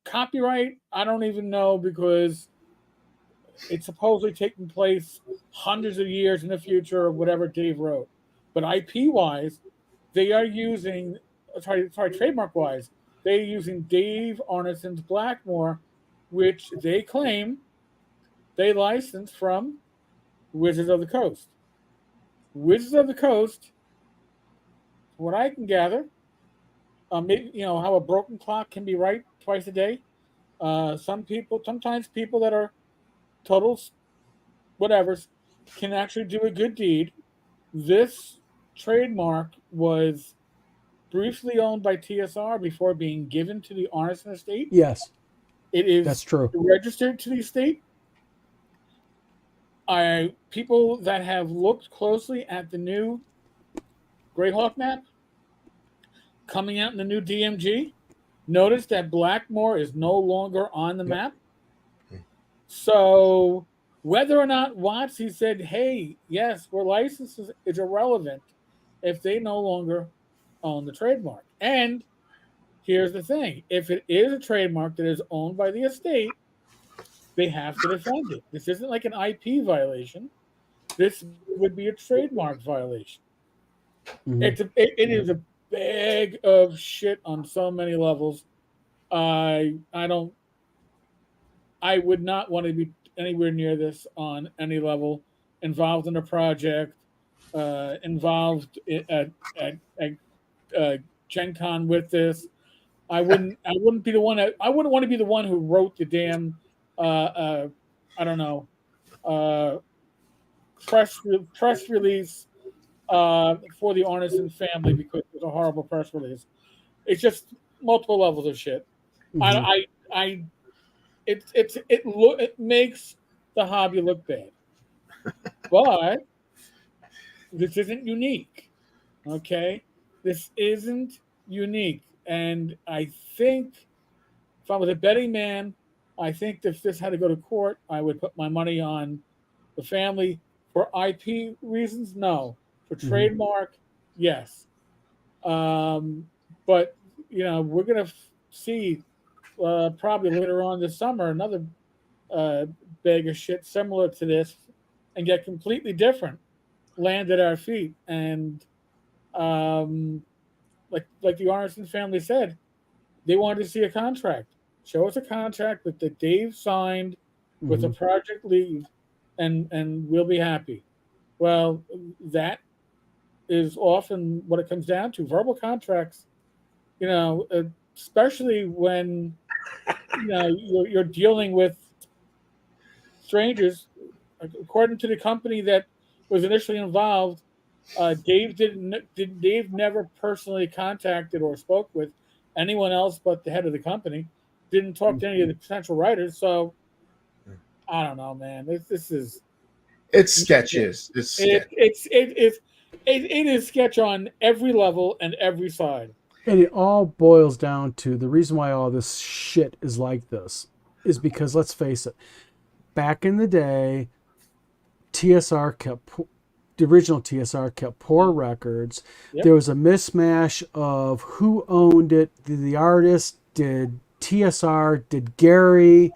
copyright, I don't even know because it's supposedly taking place hundreds of years in the future of whatever Dave wrote. But IP wise, they are using, sorry, trademark wise, they're using Dave Arneson's Blackmore, which they claim they licensed from Wizards of the Coast. Wizards of the Coast, from what I can gather, maybe, how a broken clock can be right twice a day. Sometimes people that are total whatevers can actually do a good deed. This trademark was briefly owned by TSR before being given to the Arneson estate. Yes, It is that's true. registered to the estate. People that have looked closely at the new Greyhawk map coming out in the new DMG notice that Blackmore is no longer on the map. So whether or not WotC said, hey, yes, we're licensed is irrelevant if they no longer own the trademark. And here's the thing. If it is a trademark that is owned by the estate, they have to defend it. This isn't like an IP violation. This would be a trademark violation. Mhm. It is a bag of shit on so many levels. I would not want to be anywhere near this on any level. Involved in a project, involved at Gen Con with this. I wouldn't be the one. I wouldn't want to be the one who wrote the damn. I don't know. Press release for the Arneson family because it was a horrible press release. It's just multiple levels of shit. Mhm. I it makes the hobby look bad, but this isn't unique. Okay, this isn't unique, and I think if I was a betting man, I think if this had to go to court, I would put my money on the family. For IP reasons, no. For Mhm. trademark, yes. Um, but we're gonna see probably later on this summer another uh, bag of shit similar to this, and get completely different land at our feet. And um, like the Arneson family said, they wanted to see a contract. Show us a contract that Dave signed with a project lead, and we'll be happy. Well, that is often what it comes down to. Verbal contracts, you know, especially when you're dealing with strangers. According to the company that was initially involved, Dave never personally contacted or spoke with anyone else but the head of the company. Didn't talk to any of the potential writers. So I don't know, man. This is It's sketches. It's sketch. it is sketch on every level and every side. And it all boils down to the reason why all this shit is like this is because, let's face it, back in the day, TSR kept the original TSR kept poor records. Yep. There was a mismatch of who owned it. Did the artist? Did TSR? Did Gary?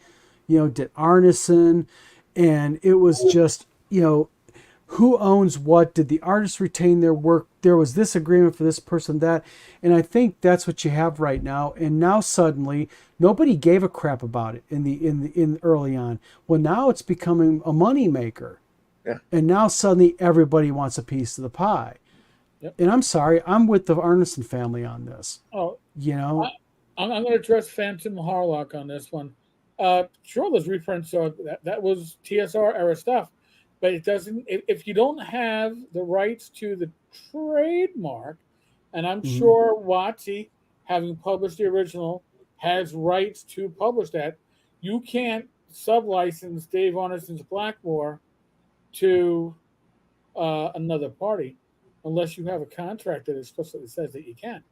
Did Arneson? And it was just, who owns what? Did the artist retain their work? There was this agreement for this person, that. And I think that's what you have right now. And now suddenly nobody gave a crap about it in early on. Well, now it's becoming a money maker. Yeah. And now suddenly everybody wants a piece of the pie. Yep. And I'm sorry, I'm with the Arneson family on this. Oh, I'm going to address Phantom Harlock on this one. Sure, those reprints are that was TSR era stuff, but it doesn't. If you don't have the rights to the trademark, and I'm sure WotC, having published the original, has rights to publish that, you can't sub-license Dave Arneson's Blackmore to another party unless you have a contract that explicitly says that you can.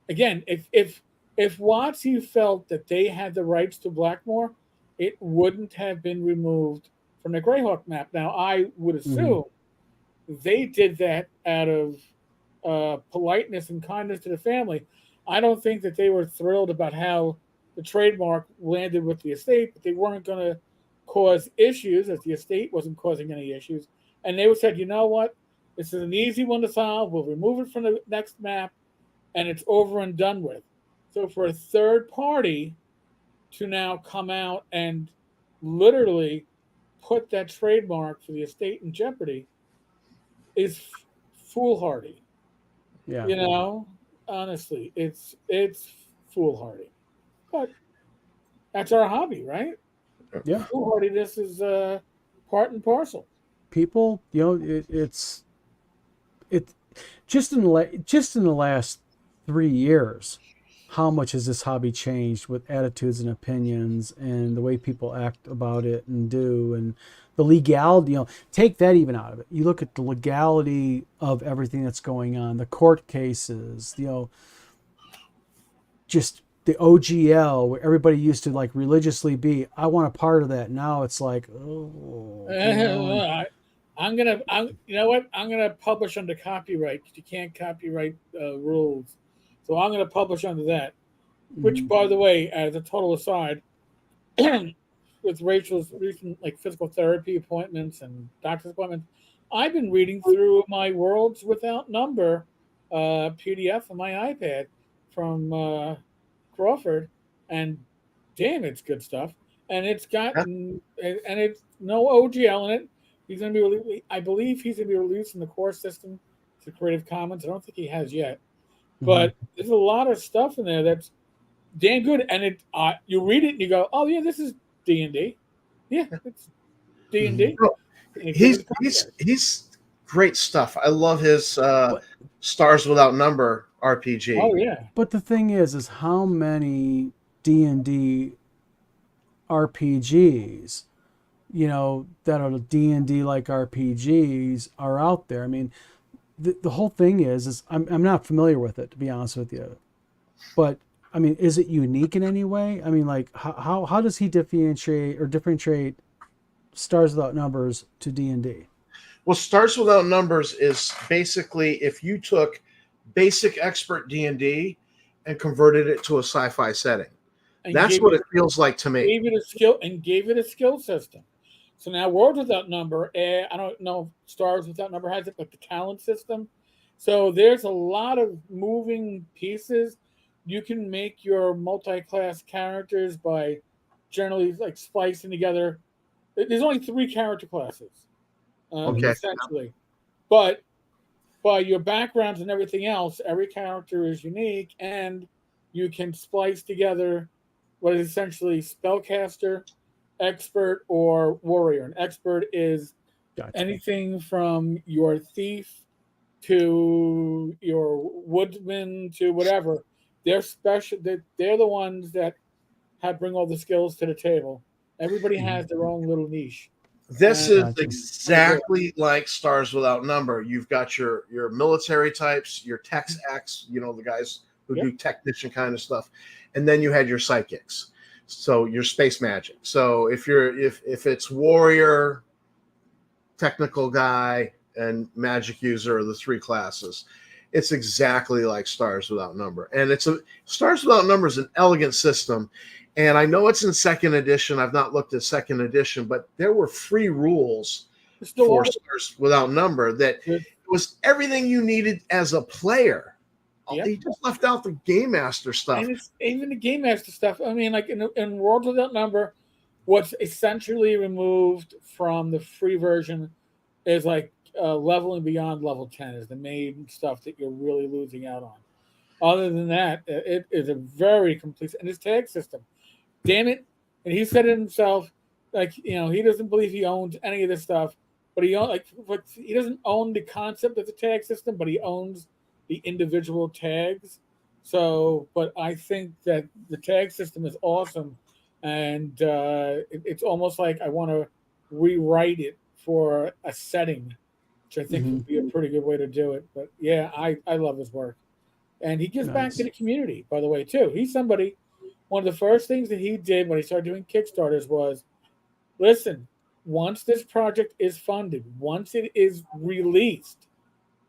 Again, if WotC felt that they had the rights to Blackmore, it wouldn't have been removed from the Greyhawk map. Now, I would assume they did that out of politeness and kindness to the family. I don't think that they were thrilled about how the trademark landed with the estate, but they weren't going to cause issues, as the estate wasn't causing any issues. And they said, you know what? This is an easy one to solve. We'll remove it from the next map, and it's over and done with. So for a third party to now come out and literally put that trademark for the estate in jeopardy is foolhardy. Yeah. Honestly, it's foolhardy. But that's our hobby, right? Yeah. Foolhardiness is part and parcel. People, it's just in the last 3 years, how much has this hobby changed with attitudes and opinions and the way people act about it and do, and the legality, take that even out of it. You look at the legality of everything that's going on, the court cases, just the OGL, where everybody used to like religiously be, I want a part of that. Now it's like, oh, you know what? I'm gonna publish under copyright because you can't copyright rules. So I'm gonna publish under that. Which, by the way, as a total aside, with Rachel's recent physical therapy appointments and doctor's appointments, I've been reading through my Worlds Without Number PDF on my iPad from Crawford, and damn, it's good stuff. And it's got and it's no OGL in it. He's going to be, I believe, he's going to be releasing the core system to Creative Commons. I don't think he has yet, but there's a lot of stuff in there that's damn good. And it, you read it and you go, oh yeah, this is D&D. Yeah, it's D&D. He's great stuff. I love his Stars Without Number RPG. Oh yeah. But the thing is how many D&D RPGs, that are D&D like RPGs are out there. I mean, the whole thing is I'm not familiar with it, to be honest with you. But I mean, is it unique in any way? I mean, like how does he differentiate Stars Without Numbers to D&D? Well, Stars Without Numbers is basically if you took basic expert D&D and converted it to a sci-fi setting. And that's what it feels like to me. Gave it a skill system. So now Worlds Without Number, I don't know if Stars Without Number has it, but the talent system. So there's a lot of moving pieces. You can make your multi-class characters by generally like splicing together. There's only 3 character classes, Okay. essentially, but by your backgrounds and everything else, every character is unique, and you can splice together what is essentially spellcaster, expert, or warrior. An expert is Gotcha. anything from your thief to your woodsman to whatever. They're special. They're the ones that have bring all the skills to the table. Everybody has their own little niche. This And is Gotcha. exactly like Stars Without Number. You've got your military types, your Tex X, the guys who Yep. do technician kind of stuff, and then you had your psychics. So your space magic. So if it's warrior, technical guy, and magic user are the 3 classes. It's exactly like Stars Without Number. And Stars Without Number is an elegant system. And I know it's in 2nd edition. I've not looked at 2nd edition, but there were free rules still for are. Stars Without Number that Good. was everything you needed as a player. Yep. He just left out the Game Master stuff. And it's even the game master stuff. I mean, like in World Without Number, what's essentially removed from the free version is like leveling beyond level 10 is the main stuff that you're really losing out on. Other than that, it is a very complete, and his tag system, damn it. And he said it himself, like, he doesn't believe he owns any of this stuff, but he doesn't own the concept of the tag system, but he owns the individual tags. So, but I think that the tag system is awesome, and it's almost like I want to rewrite it for a setting, which I think would be a pretty good way to do it. But yeah, I love his work, and he gives back to the community, by the way, too. He's somebody. One of the first things that he did when he started doing Kickstarters was, listen, once this project is funded, once it is released,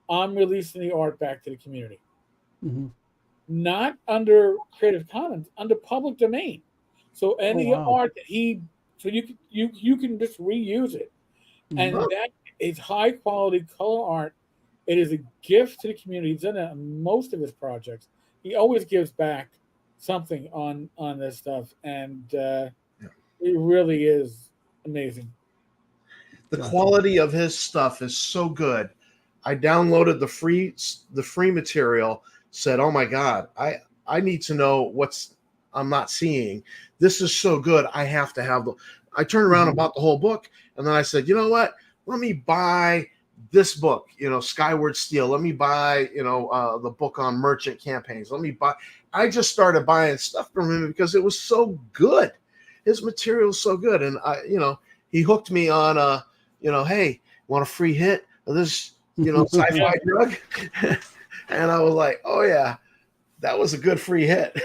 I'm releasing the art back to the community. Mm-hmm. Not under Creative Commons, under public domain. So any art that you can just reuse it. And that is high quality color art. It is a gift to the community. He's done that on most of his projects. He always gives back something on this stuff, and it really is amazing. The quality of his stuff is so good. I downloaded the free material, said, oh my God, I need to know I'm not seeing. This is so good. I have to have I turned around and bought the whole book. And then I said, you know what? Let me buy this book, Skyward Steel. Let me buy, the book on merchant campaigns. I just started buying stuff from him because it was so good. His material is so good. And he hooked me on hey, want a free hit of this, sci-fi drug? And I was like, oh yeah, that was a good free hit.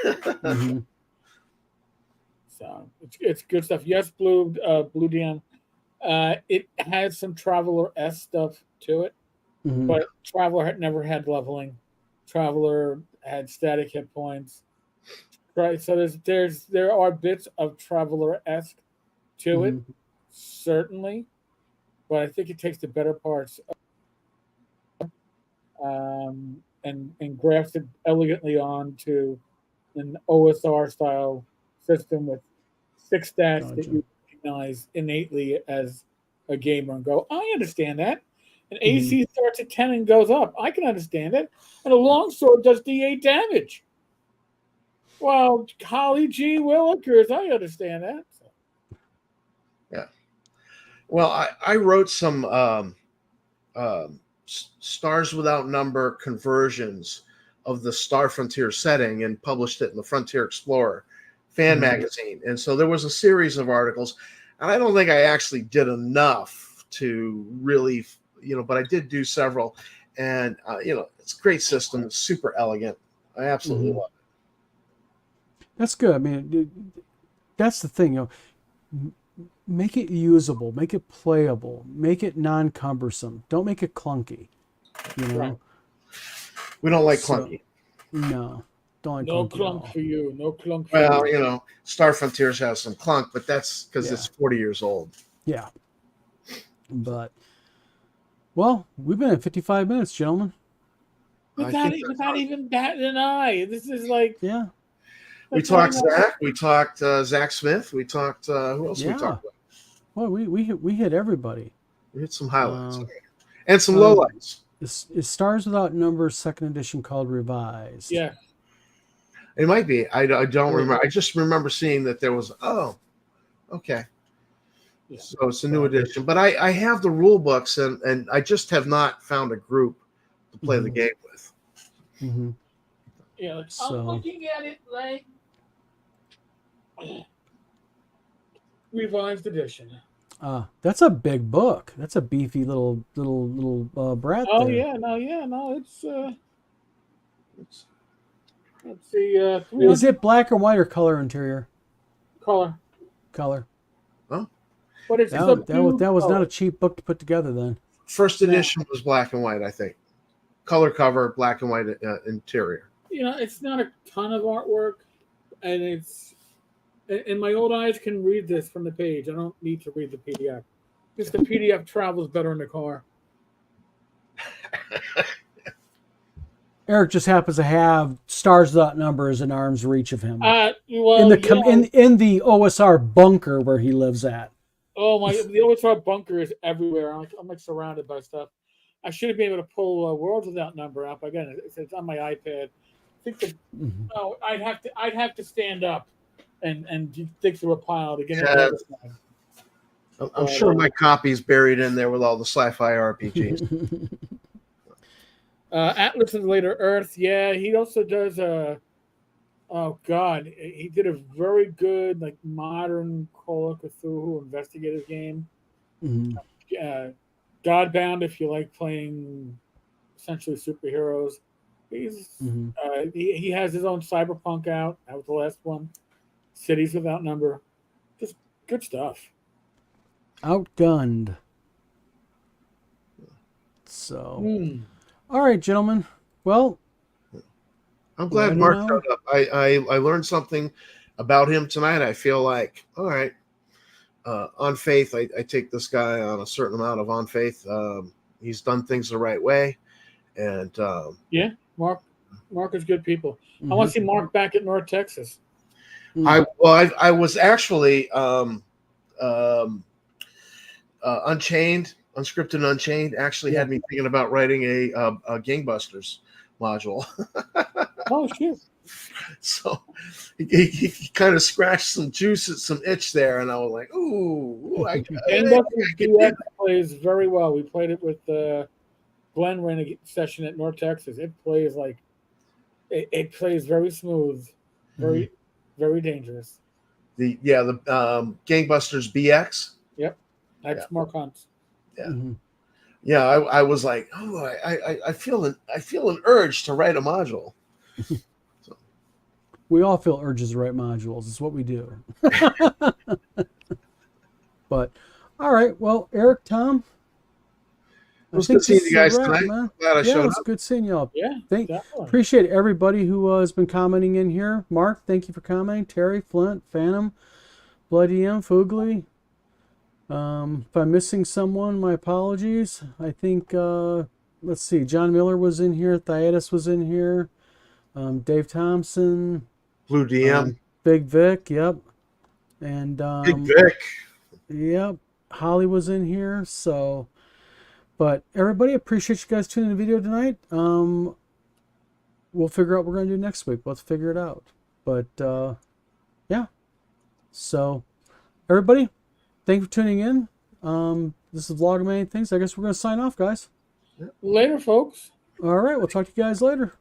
So it's good stuff. Yes, Blue DM. It has some Traveler-esque stuff to it, but Traveler had never had leveling. Traveler had static hit points, right? So there are bits of Traveler-esque to it, certainly, but I think it takes the better parts and grafts it elegantly onto an OSR style system with 6 stats that you recognize innately as a gamer and go, I understand that. An AC starts at 10 and goes up. I can understand it. And a longsword does D8 damage. Well, Holly G. Willikers, I understand that. Yeah. Well, I wrote some Stars Without Number conversions of the Star Frontier setting and published it in the Frontier Explorer fan magazine. And so there was a series of articles, and I don't think I actually did enough to really, but I did do several, and it's a great system. It's super elegant. I absolutely love it. That's good. I mean, that's the thing, make it usable, make it playable, make it non-cumbersome. Don't make it clunky, Right. We don't like clunky. No. No clunk for you. No clunk for you. Well, Star Frontiers has some clunk, but that's because it's 40 years old. Yeah. But, well, we've been at 55 minutes, gentlemen. Without even batting an eye. This is like... Yeah. We That's why talked not? Zach. We talked Zach Smith. We talked who else? We Yeah. talked about. Well, we hit everybody. We hit some highlights Um, and some lowlights. Is Stars Without Numbers second edition called Revised? Yeah. It might be. I don't remember. I just remember seeing that there was. Oh, okay. Yeah. So it's a new edition. But I have the rule books and I just have not found a group to play the game with. Mm-hmm. Yeah. Like, So- I'm looking at it like revised edition. That's a big book. That's a beefy little brat. Oh there. yeah, no, it's let's see, Is 300 it black and white or color interior? color, Color. but it's That was not a cheap book to put together then. First edition was black and white, I think. Color cover, black and white interior. It's not a ton of artwork, and my old eyes can read this from the page. I don't need to read the PDF. Just the PDF travels better in the car. Eric just happens to have Stars Without Numbers in arm's reach of him Well, in the OSR bunker where he lives at. Oh my! The OSR bunker is everywhere. I'm like surrounded by stuff. I should be able to pull Worlds Without Number up again. It's on my iPad. I think I'd have to stand up and dig through a pile to get it. I'm sure my copy's buried in there with all the sci-fi RPGs. Atlas of the Later Earth. Yeah, he also does. Oh God, he did a very good modern Call of Cthulhu investigative game. Mm-hmm. Godbound, if you like playing essentially superheroes. He has his own cyberpunk out. That was the last one. Cities Without Number. Just good stuff. Outgunned. So, all right, gentlemen. Well, I'm glad Mark showed up. I learned something about him tonight. I feel like, all right, on faith, I take this guy on a certain amount of on faith. He's done things the right way, and yeah, Mark is good people. I want to see Mark back at North Texas. I was actually Unchained, Unscripted and Unchained actually had me thinking about writing a Gangbusters module. Oh shoot! So he kind of scratched some juices, some itch there, and I was like, "Ooh, Gangbusters plays very well." We played it with Glenn ran a session at North Texas. It plays it plays very smooth, very very dangerous. The Gangbusters BX. Yep, that's Mark Hunt. Yeah. Mm-hmm. Yeah, I was like, oh, I feel an urge to write a module. So. We all feel urges to write modules. It's what we do. But all right, well, Eric, Tom, it was good seeing you guys tonight. Man. Glad I showed up. It's good seeing y'all. Yeah, appreciate everybody who has been commenting in here. Mark, thank you for commenting. Terry, Flint, Phantom, Bloody M, Foogly. If I'm missing someone, my apologies. I think, let's see, John Miller was in here. Thyatis was in here. Dave Thompson. Blue DM. Big Vic, yep. And Big Vic. Yep. Holly was in here. So, but everybody, appreciate you guys tuning in the video tonight. We'll figure out what we're going to do next week. Let's figure it out. But, yeah. So, everybody, thank you for tuning in. This is Vlog of Many Things. I guess we're going to sign off, guys. Later, folks. All right. We'll talk to you guys later.